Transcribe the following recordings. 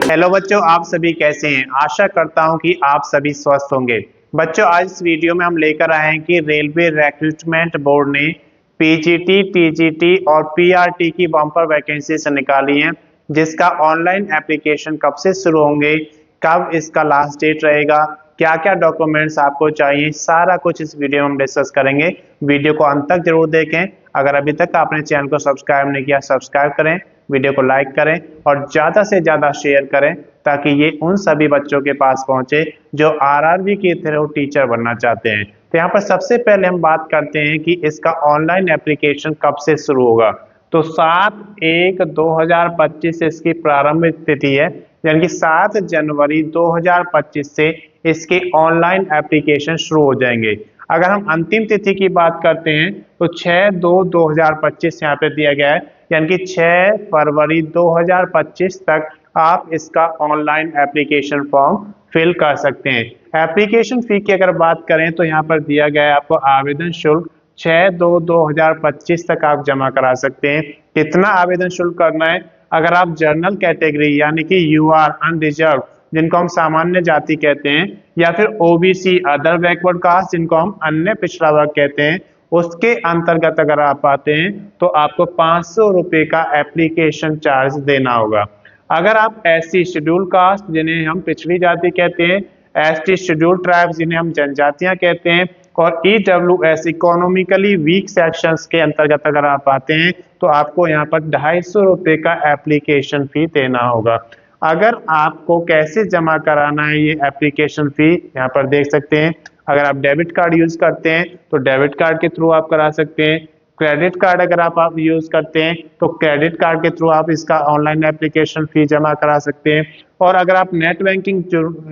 Hello बच्चों, आप सभी कैसे हैं। आशा करता हूं कि आप सभी स्वस्थ होंगे। बच्चों, आज इस वीडियो में हम लेकर आए हैं कि रेलवे रिक्रूटमेंट बोर्ड ने पीजीटी, टीजीटी और पीआरटी की बम्पर वैकेंसीज निकाली हैं, जिसका ऑनलाइन एप्लीकेशन कब से शुरू होंगे, कब इसका लास्ट डेट रहेगा, क्या क्या डॉक्यूमेंट्स आपको चाहिए, सारा कुछ इस वीडियो में हम डिस्कस करेंगे। वीडियो को अंत तक जरूर देखें। अगर अभी तक आपने चैनल को सब्सक्राइब नहीं किया, सब्सक्राइब करें, वीडियो को लाइक करें और ज़्यादा से ज़्यादा शेयर करें, ताकि ये उन सभी बच्चों के पास पहुंचे जो आरआरबी के थ्रू टीचर बनना चाहते हैं। तो यहाँ पर सबसे पहले हम बात करते हैं कि इसका ऑनलाइन एप्लीकेशन कब से शुरू होगा। तो 7/1/2025 से इसकी प्रारंभिक तिथि है, यानी कि 7 जनवरी 2025 से इसके ऑनलाइन एप्लीकेशन शुरू हो जाएंगे। अगर हम अंतिम तिथि की बात करते हैं तो 6/2/2025 यहाँ पे दिया गया है, यानी कि 6 फरवरी 2025 तक आप इसका ऑनलाइन एप्लीकेशन फॉर्म फिल कर सकते हैं। एप्लीकेशन फी की अगर बात करें तो यहाँ पर दिया गया है आपको आवेदन शुल्क 6/2/2025 तक आप जमा करा सकते हैं। कितना आवेदन शुल्क करना है? अगर आप जनरल कैटेगरी यानी कि यूआर अनरिजर्व, जिनको हम सामान्य जाति कहते हैं, या फिर ओबीसी अदर बैकवर्ड कास्ट, जिनको हम अन्य पिछड़ा वर्ग कहते हैं, उसके अंतर्गत अगर आप आते हैं तो आपको 500 रुपये का एप्लीकेशन चार्ज देना होगा। अगर आप एससी शेड्यूल कास्ट, जिन्हें हम पिछड़ी जाति कहते हैं, एसटी शेड्यूल ट्राइब्स, जिन्हें हम जनजातियां कहते हैं, और ईडब्ल्यूएस इकोनॉमिकली वीक सेक्शंस के अंतर्गत अगर आप आते हैं तो आपको यहाँ पर 250 रुपये का एप्लीकेशन फी देना होगा। अगर आपको कैसे जमा कराना है ये एप्लीकेशन फी, यहाँ पर देख सकते हैं। अगर आप डेबिट कार्ड यूज करते हैं तो डेबिट कार्ड के थ्रू आप करा सकते हैं। क्रेडिट कार्ड अगर आप यूज करते हैं तो क्रेडिट कार्ड के थ्रू आप इसका ऑनलाइन एप्लीकेशन फी जमा करा सकते हैं। और अगर आप नेट बैंकिंग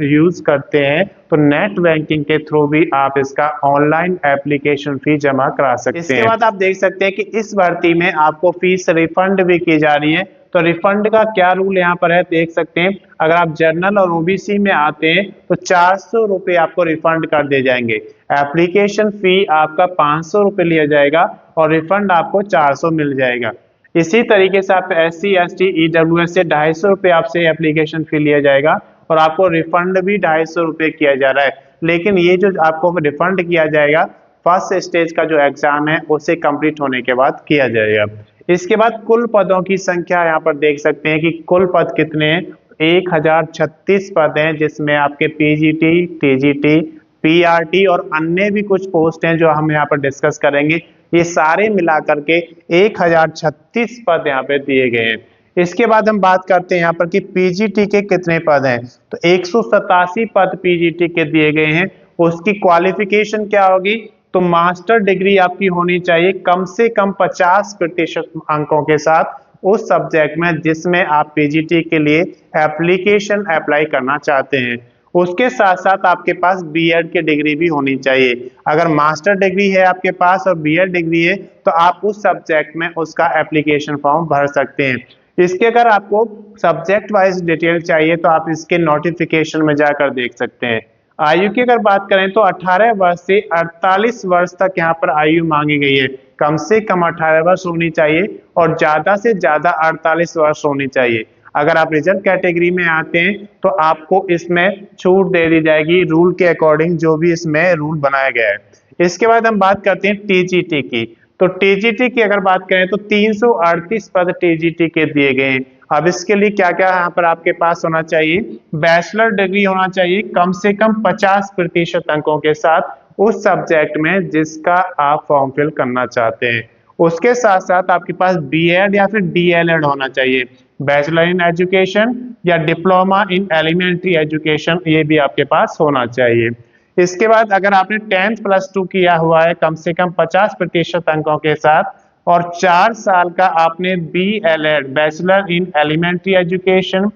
यूज करते हैं तो नेट बैंकिंग के थ्रू भी आप इसका ऑनलाइन एप्लीकेशन फी जमा करा सकते हैं। इसके बाद आप देख सकते हैं कि इस भर्ती में आपको फीस रिफंड भी की जा रही है। तो रिफंड का क्या रूल यहाँ पर है देख सकते हैं। अगर आप जनरल और ओबीसी में आते हैं तो 400 रुपये आपको रिफंड कर दिए जाएंगे। एप्लीकेशन फी आपका 500 रुपये लिया जाएगा और रिफंड आपको 400 मिल जाएगा। इसी तरीके से आप SC ST EWS से 250 रुपये आपसे एप्लीकेशन फी लिया जाएगा और आपको रिफंड भी 250 रुपये किया जा रहा है। लेकिन ये जो आपको रिफंड किया जाएगा, फर्स्ट स्टेज का जो एग्जाम है उसे कंप्लीट होने के बाद किया जाएगा। इसके बाद कुल पदों की संख्या यहाँ पर देख सकते हैं कि कुल पद कितने हैं। 1036 पद हैं, जिसमें आपके पीजीटी, टीजीटी, पीआरटी और अन्य भी कुछ पोस्ट हैं जो हम यहाँ पर डिस्कस करेंगे। ये सारे मिलाकर के 1036 पद यहाँ पे दिए गए हैं। इसके बाद हम बात करते हैं यहाँ पर कि पीजीटी के कितने पद हैं। तो 187 पद पीजीटी के दिए गए हैं। उसकी क्वालिफिकेशन क्या होगी? तो मास्टर डिग्री आपकी होनी चाहिए कम से कम 50% अंकों के साथ उस सब्जेक्ट में जिसमें आप पीजीटी के लिए एप्लीकेशन अप्लाई करना चाहते हैं। उसके साथ साथ आपके पास बीएड की डिग्री भी होनी चाहिए। अगर मास्टर डिग्री है आपके पास और बीएड डिग्री है तो आप उस सब्जेक्ट में उसका एप्लीकेशन फॉर्म भर सकते हैं। इसके अगर आपको सब्जेक्ट वाइज डिटेल चाहिए तो आप इसके नोटिफिकेशन में जाकर देख सकते हैं। आयु की अगर बात करें तो 18 वर्ष से 48 वर्ष तक यहाँ पर आयु मांगी गई है। कम से कम 18 वर्ष होनी चाहिए और ज्यादा से ज्यादा 48 वर्ष होनी चाहिए। अगर आप रिजर्व कैटेगरी में आते हैं तो आपको इसमें छूट दे दी जाएगी रूल के अकॉर्डिंग, जो भी इसमें रूल बनाया गया है। इसके बाद हम बात करते हैं टीजीटी की। तो टीजीटी की अगर बात करें तो 338 पद टीजीटी के दिए गए हैं। अब इसके लिए क्या क्या यहाँ पर आपके पास होना चाहिए? बैचलर डिग्री होना चाहिए कम से कम 50% अंकों के साथ उस सब्जेक्ट में जिसका आप फॉर्म फिल करना चाहते हैं। उसके साथ साथ आपके पास बीएड या फिर डीएलएड होना चाहिए। बैचलर इन एजुकेशन या डिप्लोमा इन एलिमेंट्री एजुकेशन, ये भी आपके पास होना चाहिए। इसके बाद अगर आपने 10th प्लस 2 किया हुआ है कम से कम 50% अंकों के साथ और 4 साल का आपने BLED bachelor in elementary education,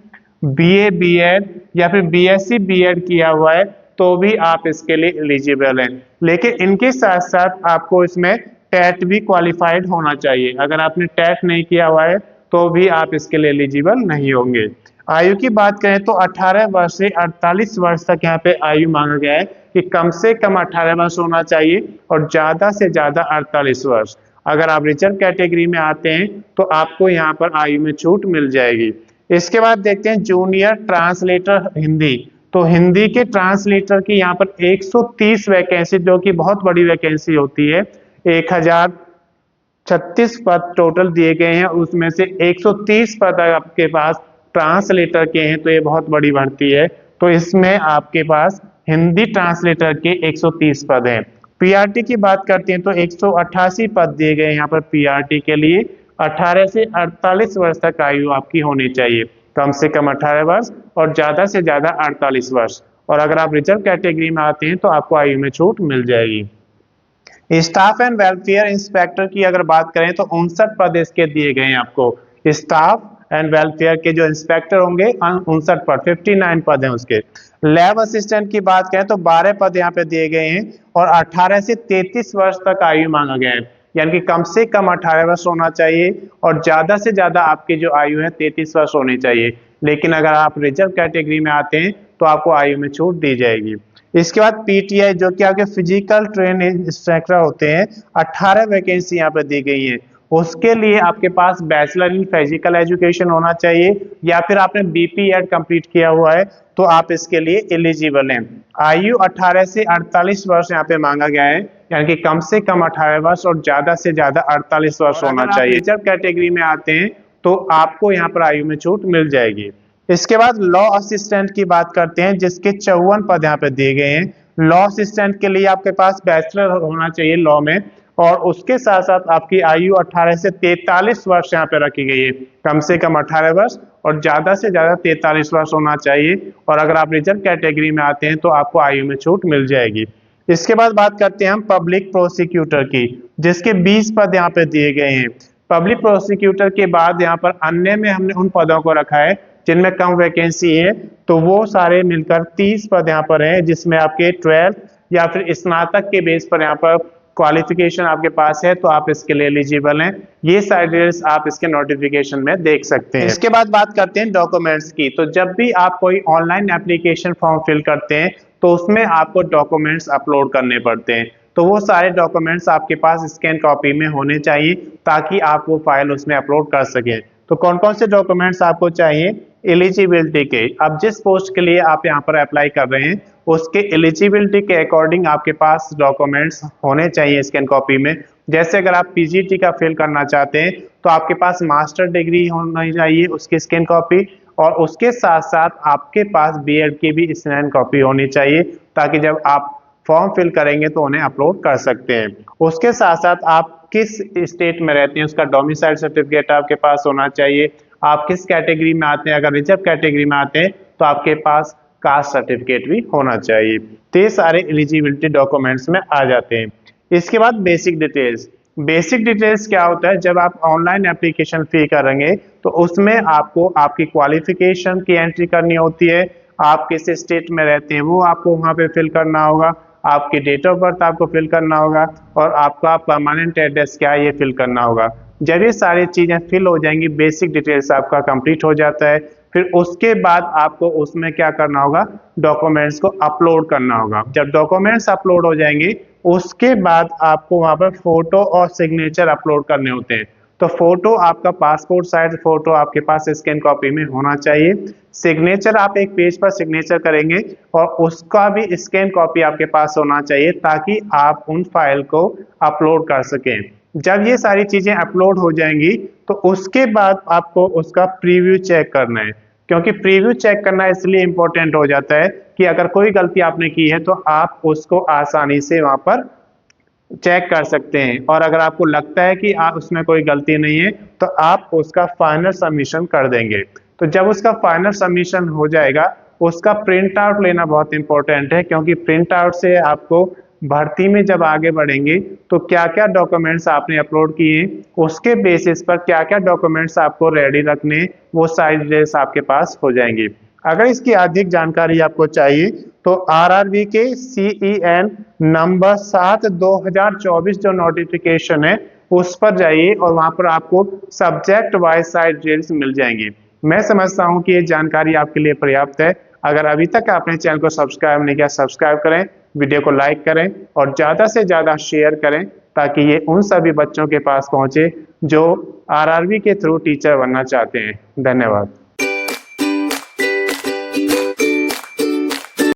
BA BEd या फिर BSc BEd किया हुआ है तो भी आप इसके लिए एलिजिबल हैं। लेकिन इनके साथ साथ आपको इसमें टेट भी क्वालिफाइड होना चाहिए। अगर आपने टेट नहीं किया हुआ है तो भी आप इसके लिए एलिजिबल नहीं होंगे। आयु की बात करें तो 18 वर्ष से 48 वर्ष तक यहाँ पे आयु मांगा गया है कि कम से कम 18 वर्ष होना चाहिए और ज्यादा से ज्यादा 48 वर्ष। अगर आप रिजर्व कैटेगरी में आते हैं तो आपको यहाँ पर आयु में छूट मिल जाएगी। इसके बाद देखते हैं जूनियर ट्रांसलेटर हिंदी। तो हिंदी के ट्रांसलेटर की यहाँ पर 130 वैकेंसी, जो कि बहुत बड़ी वैकेंसी होती है। 1036 पद टोटल दिए गए हैं, उसमें से 130 पद आपके पास ट्रांसलेटर के हैं, तो ये बहुत बड़ी भर्ती है। तो इसमें आपके पास हिंदी ट्रांसलेटर के 130 पद हैं। पीआरटी की बात करते हैं तो 188 पद दिए गए हैं यहाँ पर पीआरटी के लिए। 18 से 48 वर्ष तक आयु आपकी होनी चाहिए, कम से कम 18 वर्ष और ज्यादा से ज्यादा 48 वर्ष। और अगर आप रिजर्व कैटेगरी में आते हैं तो आपको आयु में छूट मिल जाएगी। स्टाफ एंड वेलफेयर इंस्पेक्टर की अगर बात करें तो 59 पद इसके दिए गए हैं आपको। स्टाफ एंड वेलफेयर के जो इंस्पेक्टर होंगे 59 पद, 59 पद हैं उसके। लैब असिस्टेंट की बात करें तो 12 पद यहाँ पे दिए गए हैं और 18 से 33 वर्ष तक आयु मांगा गया है, यानी कि कम से कम 18 वर्ष होना चाहिए और ज्यादा से ज्यादा आपकी जो आयु है 33 वर्ष होनी चाहिए। लेकिन अगर आप रिजर्व कैटेगरी में आते हैं तो आपको आयु में छूट दी जाएगी। इसके बाद पीटीआई जो कि आपके फिजिकल ट्रेन इंस्ट्रक्टर होते हैं, 18 वैकेंसी यहाँ पे दी गई है। उसके लिए आपके पास बैचलर इन फिजिकल एजुकेशन होना चाहिए या फिर आपने बीपी एड कंप्लीट किया हुआ है तो आप इसके लिए एलिजिबल हैं। आयु 18 से 48 वर्ष यहाँ पे मांगा गया है, यानी कि कम से कम 18 वर्ष और ज्यादा से ज्यादा 48 वर्ष होना चाहिए। रिजर्व कैटेगरी में आते हैं तो आपको यहाँ पर आयु में छूट मिल जाएगी। इसके बाद लॉ असिस्टेंट की बात करते हैं, जिसके 54 पद यहाँ पे दिए गए हैं। लॉ असिस्टेंट के लिए आपके पास बैचलर होना चाहिए लॉ में और उसके साथ साथ आपकी आयु 18 से 43 वर्ष यहाँ पे रखी गई है, कम से कम 18 वर्ष और ज्यादा से ज्यादा 43 वर्ष होना चाहिए। और अगर आप रिजर्व कैटेगरी में आते हैं तो आपको आयु में छूट मिल जाएगी। इसके बाद बात करते हैं हम पब्लिक प्रोसिक्यूटर की, जिसके 20 पद यहाँ पे दिए गए हैं। पब्लिक प्रोसिक्यूटर के बाद यहाँ पर अन्य में हमने उन पदों को रखा है जिनमें कम वैकेंसी है, तो वो सारे मिलकर 30 पद यहाँ पर हैं, जिसमें आपके 12 या फिर स्नातक के बेस पर यहाँ पर क्वालिफिकेशन आपके पास है तो आप इसके लिए एलिजिबल हैं। ये सारे डिटेल्स आप इसके नोटिफिकेशन में देख सकते हैं। इसके बाद बात करते हैं डॉक्यूमेंट्स की। तो जब भी आप कोई ऑनलाइन एप्लीकेशन फॉर्म फिल करते हैं तो उसमें आपको डॉक्यूमेंट्स अपलोड करने पड़ते हैं, तो वो सारे डॉक्यूमेंट्स आपके पास स्कैन कॉपी में होने चाहिए ताकि आप वो फाइल उसमें अपलोड कर सकें। तो कौन कौन से डॉक्यूमेंट्स आपको चाहिए? एलिजिबिलिटी के, अब जिस पोस्ट के लिए आप यहाँ पर अप्लाई कर रहे हैं उसके एलिजिबिलिटी के अकॉर्डिंग आपके पास डॉक्यूमेंट्स होने चाहिए स्कैन कॉपी में। जैसे अगर आप पीजीटी का फिल करना चाहते हैं तो आपके पास मास्टर डिग्री होनी चाहिए उसकी स्कैन कॉपी, और उसके साथ साथ आपके पास बीएड की भी स्कैन कॉपी होनी चाहिए ताकि जब आप फॉर्म फिल करेंगे तो उन्हें अपलोड कर सकते हैं। उसके साथ साथ आप किस स्टेट में रहते हैं उसका डोमिसाइल सर्टिफिकेट आपके पास होना चाहिए। आप किस कैटेगरी में आते हैं, अगर रिजर्व कैटेगरी में आते हैं तो आपके पास कास्ट सर्टिफिकेट भी होना चाहिए। तो ये सारे एलिजिबिलिटी डॉक्यूमेंट्स में आ जाते हैं। इसके बाद बेसिक डिटेल्स। बेसिक डिटेल्स क्या होता है? जब आप ऑनलाइन एप्लीकेशन फिल करेंगे तो उसमें आपको आपकी क्वालिफिकेशन की एंट्री करनी होती है, आप किस स्टेट में रहते हैं वो आपको वहाँ पे फिल करना होगा, आपकी डेट ऑफ बर्थ आपको फिल करना होगा और आपका परमानेंट एड्रेस क्या है ये फिल करना होगा। जब ये सारी चीजें फिल हो जाएंगी, बेसिक डिटेल्स आपका कंप्लीट हो जाता है, फिर उसके बाद आपको उसमें क्या करना होगा? डॉक्यूमेंट्स को अपलोड करना होगा। जब डॉक्यूमेंट्स अपलोड हो जाएंगे उसके बाद आपको वहां पर फोटो और सिग्नेचर अपलोड करने होते हैं। तो फोटो आपका पासपोर्ट साइज फोटो आपके पास स्कैन कॉपी में होना चाहिए। सिग्नेचर आप एक पेज पर सिग्नेचर करेंगे और उसका भी स्कैन कॉपी आपके पास होना चाहिए ताकि आप उन फाइल को अपलोड कर सकें। जब ये सारी चीजें अपलोड हो जाएंगी तो उसके बाद आपको उसका प्रीव्यू चेक करना है, क्योंकि प्रीव्यू चेक करना इसलिए इंपॉर्टेंट हो जाता है कि अगर कोई गलती आपने की है तो आप उसको आसानी से वहां पर चेक कर सकते हैं, और अगर आपको लगता है कि उसमें कोई गलती नहीं है तो आप उसका फाइनल सबमिशन कर देंगे। तो जब उसका फाइनल सबमिशन हो जाएगा उसका प्रिंट आउट लेना बहुत इंपॉर्टेंट है, क्योंकि प्रिंट आउट से आपको भर्ती में जब आगे बढ़ेंगे तो क्या क्या डॉक्यूमेंट्स आपने अपलोड किए उसके बेसिस पर क्या क्या डॉक्यूमेंट्स आपको रेडी रखने, वो सारी डिटेल्स आपके पास हो जाएंगी। अगर इसकी अधिक जानकारी आपको चाहिए तो आरआरबी के CEN नंबर 7/2024 जो नोटिफिकेशन है उस पर जाइए और वहां पर आपको सब्जेक्ट वाइज सारी डिटेल्स मिल जाएंगी। मैं समझता हूं कि ये जानकारी आपके लिए पर्याप्त है। अगर अभी तक आपने चैनल को सब्सक्राइब नहीं किया, सब्सक्राइब करें, वीडियो को लाइक करें और ज्यादा से ज्यादा शेयर करें ताकि ये उन सभी बच्चों के पास पहुंचे जो आरआरबी के थ्रू टीचर बनना चाहते हैं। धन्यवाद।